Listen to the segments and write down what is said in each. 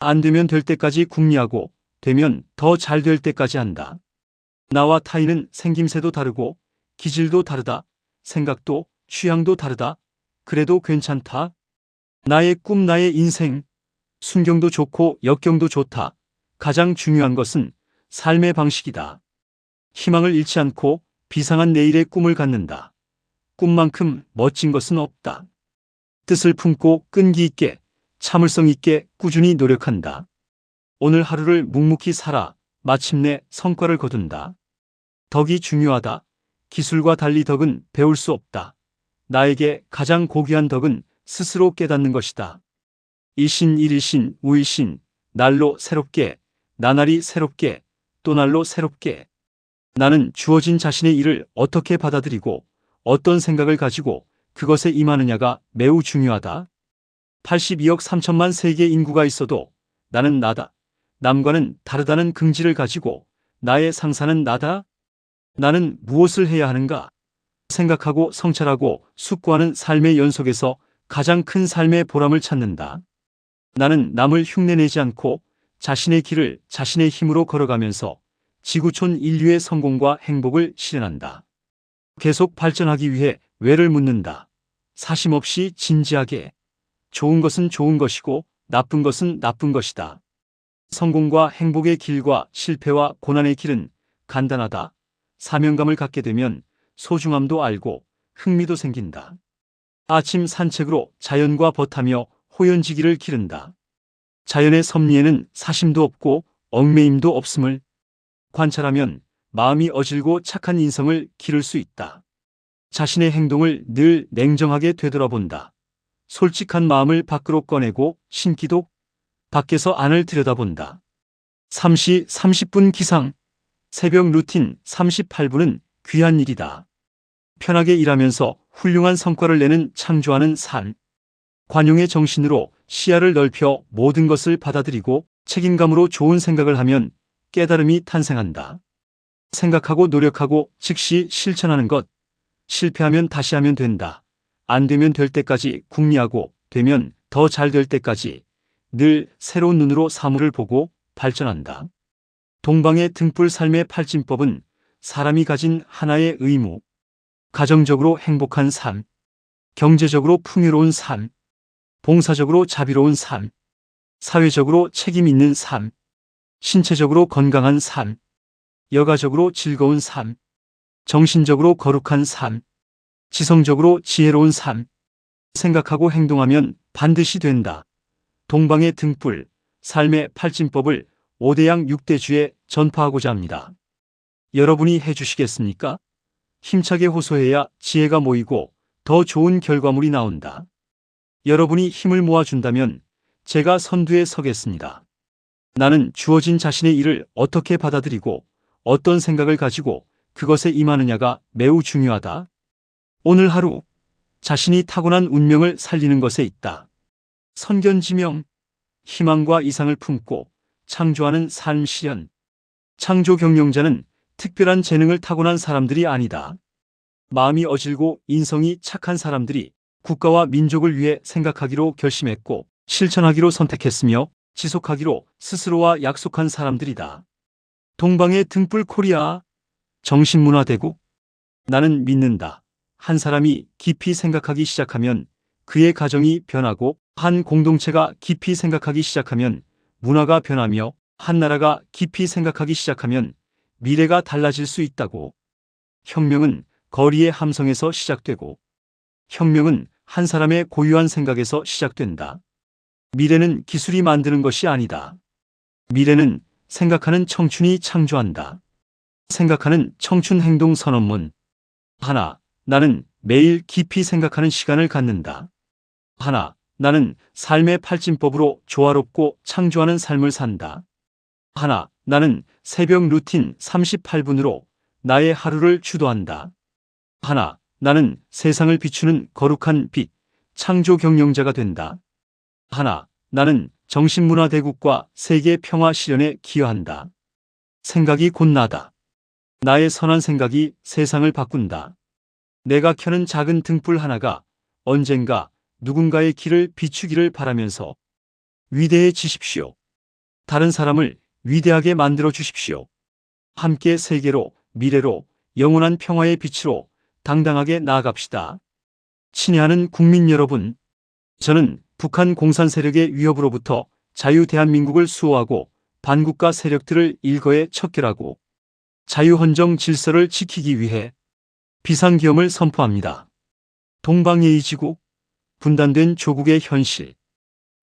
안 되면 될 때까지 궁리하고 되면 더 잘 될 때까지 한다. 나와 타인은 생김새도 다르고 기질도 다르다. 생각도 취향도 다르다. 그래도 괜찮다. 나의 꿈, 나의 인생. 순경도 좋고 역경도 좋다. 가장 중요한 것은 삶의 방식이다. 희망을 잃지 않고 비상한 내일의 꿈을 갖는다. 꿈만큼 멋진 것은 없다. 뜻을 품고 끈기 있게, 참을성 있게 꾸준히 노력한다. 오늘 하루를 묵묵히 살아 마침내 성과를 거둔다. 덕이 중요하다. 기술과 달리 덕은 배울 수 없다. 나에게 가장 고귀한 덕은 스스로 깨닫는 것이다. 일신 일일신 우일신, 날로 새롭게, 나날이 새롭게, 또 날로 새롭게. 나는 주어진 자신의 일을 어떻게 받아들이고 어떤 생각을 가지고 그것에 임하느냐가 매우 중요하다. 82억 3천만 세계 인구가 있어도 나는 나다. 남과는 다르다는 긍지를 가지고 나의 상사는 나다. 나는 무엇을 해야 하는가? 생각하고 성찰하고 숙고하는 삶의 연속에서 가장 큰 삶의 보람을 찾는다. 나는 남을 흉내내지 않고 자신의 길을 자신의 힘으로 걸어가면서 지구촌 인류의 성공과 행복을 실현한다. 계속 발전하기 위해 왜를 묻는다. 사심 없이 진지하게. 좋은 것은 좋은 것이고 나쁜 것은 나쁜 것이다. 성공과 행복의 길과 실패와 고난의 길은 간단하다. 사명감을 갖게 되면 소중함도 알고 흥미도 생긴다. 아침 산책으로 자연과 벗하며 호연지기를 기른다. 자연의 섭리에는 사심도 없고 얽매임도 없음을 관찰하면 마음이 어질고 착한 인성을 기를 수 있다. 자신의 행동을 늘 냉정하게 되돌아본다. 솔직한 마음을 밖으로 꺼내고 신기도 밖에서 안을 들여다본다. 3시 30분 기상. 새벽 루틴 38분은 귀한 일이다. 편하게 일하면서 훌륭한 성과를 내는 창조하는 삶. 관용의 정신으로 시야를 넓혀 모든 것을 받아들이고 책임감으로 좋은 생각을 하면 깨달음이 탄생한다. 생각하고 노력하고 즉시 실천하는 것. 실패하면 다시 하면 된다. 안 되면 될 때까지 궁리하고 되면 더 잘 될 때까지 늘 새로운 눈으로 사물을 보고 발전한다. 동방의 등불 삶의 팔진법은 사람이 가진 하나의 의무. 가정적으로 행복한 삶, 경제적으로 풍요로운 삶, 봉사적으로 자비로운 삶, 사회적으로 책임 있는 삶, 신체적으로 건강한 삶, 여가적으로 즐거운 삶, 정신적으로 거룩한 삶, 지성적으로 지혜로운 삶. 생각하고 행동하면 반드시 된다. 동방의 등불, 삶의 팔진법을 5대양 6대주에 전파하고자 합니다. 여러분이 해주시겠습니까? 힘차게 호소해야 지혜가 모이고 더 좋은 결과물이 나온다. 여러분이 힘을 모아준다면 제가 선두에 서겠습니다. 나는 주어진 자신의 일을 어떻게 받아들이고 어떤 생각을 가지고 그것에 임하느냐가 매우 중요하다. 오늘 하루 자신이 타고난 운명을 살리는 것에 있다. 선견지명, 희망과 이상을 품고 창조하는 삶 실현. 창조 경영자는 특별한 재능을 타고난 사람들이 아니다. 마음이 어질고 인성이 착한 사람들이 국가와 민족을 위해 생각하기로 결심했고 실천하기로 선택했으며 지속하기로 스스로와 약속한 사람들이다. 동방의 등불 코리아, 정신문화대국. 나는 믿는다. 한 사람이 깊이 생각하기 시작하면 그의 가정이 변하고 한 공동체가 깊이 생각하기 시작하면 문화가 변하며 한 나라가 깊이 생각하기 시작하면 미래가 달라질 수 있다고. 혁명은 거리의 함성에서 시작되고 혁명은 한 사람의 고유한 생각에서 시작된다. 미래는 기술이 만드는 것이 아니다. 미래는 생각하는 청춘이 창조한다. 생각하는 청춘 행동 선언문. 하나, 나는 매일 깊이 생각하는 시간을 갖는다. 하나, 나는 삶의 팔진법으로 조화롭고 창조하는 삶을 산다. 하나, 나는 새벽 루틴 38분으로 나의 하루를 주도한다. 하나, 나는 세상을 비추는 거룩한 빛, 창조 경영자가 된다. 하나, 나는 정신문화대국과 세계 평화 실현에 기여한다. 생각이 곧 나다. 나의 선한 생각이 세상을 바꾼다. 내가 켜는 작은 등불 하나가 언젠가 누군가의 길을 비추기를 바라면서 위대해지십시오. 다른 사람을 위대하게 만들어 주십시오. 함께 세계로, 미래로, 영원한 평화의 빛으로 당당하게 나아갑시다. 친애하는 국민 여러분, 저는 북한 공산 세력의 위협으로부터 자유 대한민국을 수호하고 반국가 세력들을 일거에 척결하고 자유헌정 질서를 지키기 위해 비상계엄을 선포합니다. 동방예의 지구, 분단된 조국의 현실,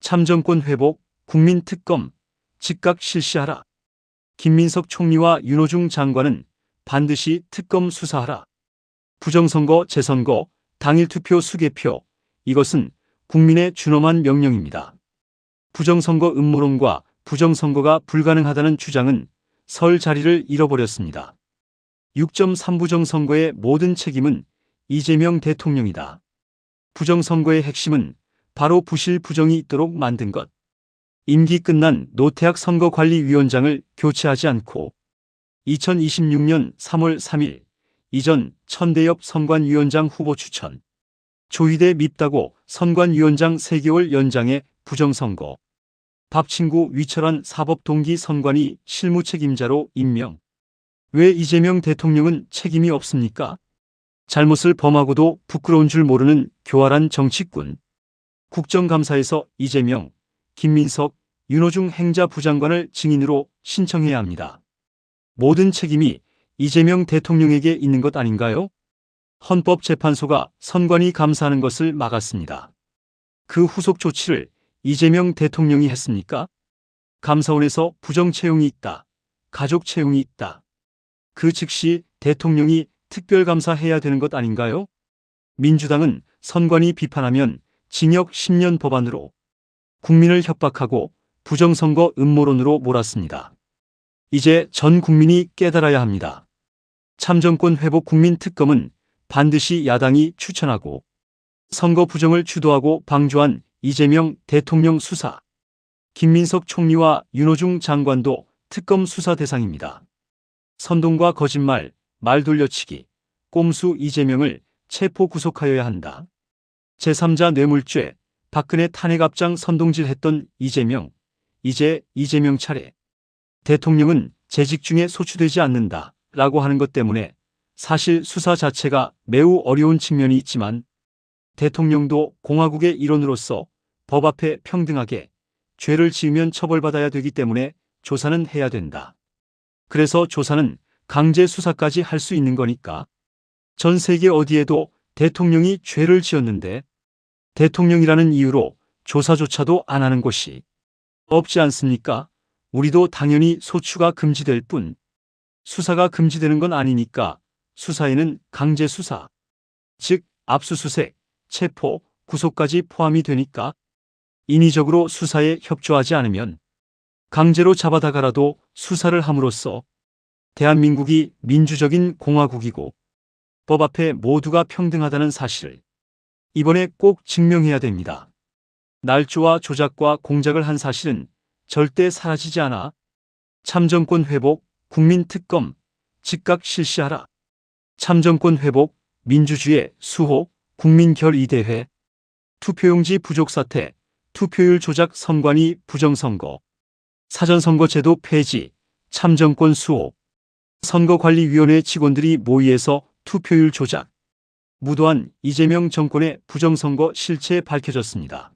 참정권 회복, 국민특검, 즉각 실시하라. 김민석 총리와 윤호중 장관은 반드시 특검 수사하라. 부정선거, 재선거, 당일투표 수개표, 이것은 국민의 준엄한 명령입니다. 부정선거 음모론과 부정선거가 불가능하다는 주장은 설 자리를 잃어버렸습니다. 6.3 부정선거의 모든 책임은 이재명 대통령이다. 부정선거의 핵심은 바로 부실 부정이 있도록 만든 것. 임기 끝난 노태학 선거관리위원장을 교체하지 않고 2026년 3월 3일 이전 천대엽 선관위원장 후보 추천, 조희대 밉다고 선관위원장 3개월 연장의 부정선거, 밥친구 위철한 사법동기 선관위 실무책임자로 임명. 왜 이재명 대통령은 책임이 없습니까? 잘못을 범하고도 부끄러운 줄 모르는 교활한 정치꾼. 국정감사에서 이재명, 김민석, 윤호중 행자부장관을 증인으로 신청해야 합니다. 모든 책임이 이재명 대통령에게 있는 것 아닌가요? 헌법재판소가 선관위 감사하는 것을 막았습니다. 그 후속 조치를 이재명 대통령이 했습니까? 감사원에서 부정 채용이 있다. 가족 채용이 있다. 그 즉시 대통령이 특별감사해야 되는 것 아닌가요? 민주당은 선관위 비판하면 징역 10년 법안으로 국민을 협박하고 부정선거 음모론으로 몰았습니다. 이제 전 국민이 깨달아야 합니다. 참정권 회복 국민특검은 반드시 야당이 추천하고 선거 부정을 주도하고 방조한 이재명 대통령 수사, 김민석 총리와 윤호중 장관도 특검 수사 대상입니다. 선동과 거짓말, 말 돌려치기, 꼼수 이재명을 체포 구속하여야 한다. 제3자 뇌물죄, 박근혜 탄핵 앞장 선동질했던 이재명, 이제 이재명 차례. 대통령은 재직 중에 소추되지 않는다 라고 하는 것 때문에 사실 수사 자체가 매우 어려운 측면이 있지만 대통령도 공화국의 일원으로서 법 앞에 평등하게 죄를 지으면 처벌받아야 되기 때문에 조사는 해야 된다. 그래서 조사는 강제 수사까지 할 수 있는 거니까. 전 세계 어디에도 대통령이 죄를 지었는데 대통령이라는 이유로 조사조차도 안 하는 곳이 없지 않습니까? 우리도 당연히 소추가 금지될 뿐 수사가 금지되는 건 아니니까 수사에는 강제 수사, 즉 압수수색, 체포, 구속까지 포함이 되니까 인위적으로 수사에 협조하지 않으면 강제로 잡아다가라도 수사를 함으로써 대한민국이 민주적인 공화국이고 법 앞에 모두가 평등하다는 사실을 이번에 꼭 증명해야 됩니다. 날조와 조작과 공작을 한 사실은 절대 사라지지 않아. 참정권 회복, 국민특검, 즉각 실시하라. 참정권 회복, 민주주의 수호, 국민결의대회, 투표용지 부족 사태, 투표율 조작 선관위 부정선거, 사전선거제도 폐지, 참정권 수호, 선거관리위원회 직원들이 모의해서 투표율 조작, 무도한 이재명 정권의 부정선거 실체 밝혀졌습니다.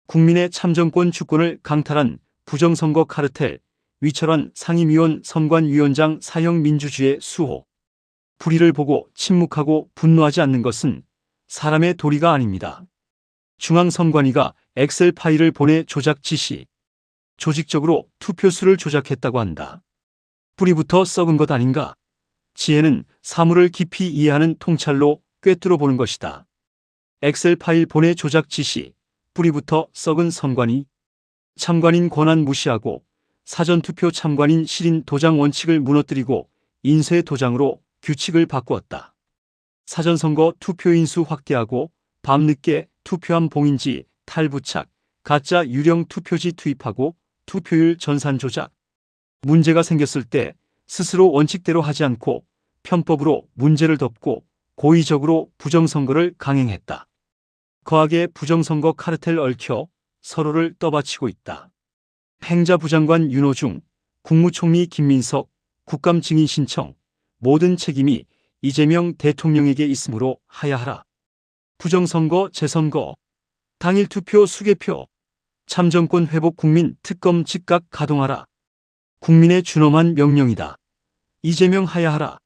국민의 참정권 주권을 강탈한 부정선거 카르텔, 위철한 상임위원 선관위원장 사형 민주주의 수호. 불의를 보고 침묵하고 분노하지 않는 것은 사람의 도리가 아닙니다. 중앙선관위가 엑셀 파일을 보내 조작 지시, 조직적으로 투표수를 조작했다고 한다. 뿌리부터 썩은 것 아닌가? 지혜는 사물을 깊이 이해하는 통찰로 꿰뚫어 보는 것이다. 엑셀 파일 보내 조작 지시, 뿌리부터 썩은 선관위, 참관인 권한 무시하고 사전투표 참관인 실인 도장 원칙을 무너뜨리고 인쇄 도장으로 규칙을 바꾸었다. 사전선거 투표인 수 확대하고 밤늦게 투표함 봉인지 탈부착, 가짜 유령 투표지 투입하고 투표율 전산 조작. 문제가 생겼을 때 스스로 원칙대로 하지 않고 편법으로 문제를 덮고 고의적으로 부정선거를 강행했다. 거하게 부정선거 카르텔 얽혀 서로를 떠받치고 있다. 행자부 장관 윤호중, 국무총리 김민석, 국감 증인 신청, 모든 책임이 이재명 대통령에게 있으므로 하야하라. 부정선거, 재선거, 당일 투표, 수개표, 참정권 회복, 국민 특검 즉각 가동하라. 국민의 준엄한 명령이다. 이재명 하야하라.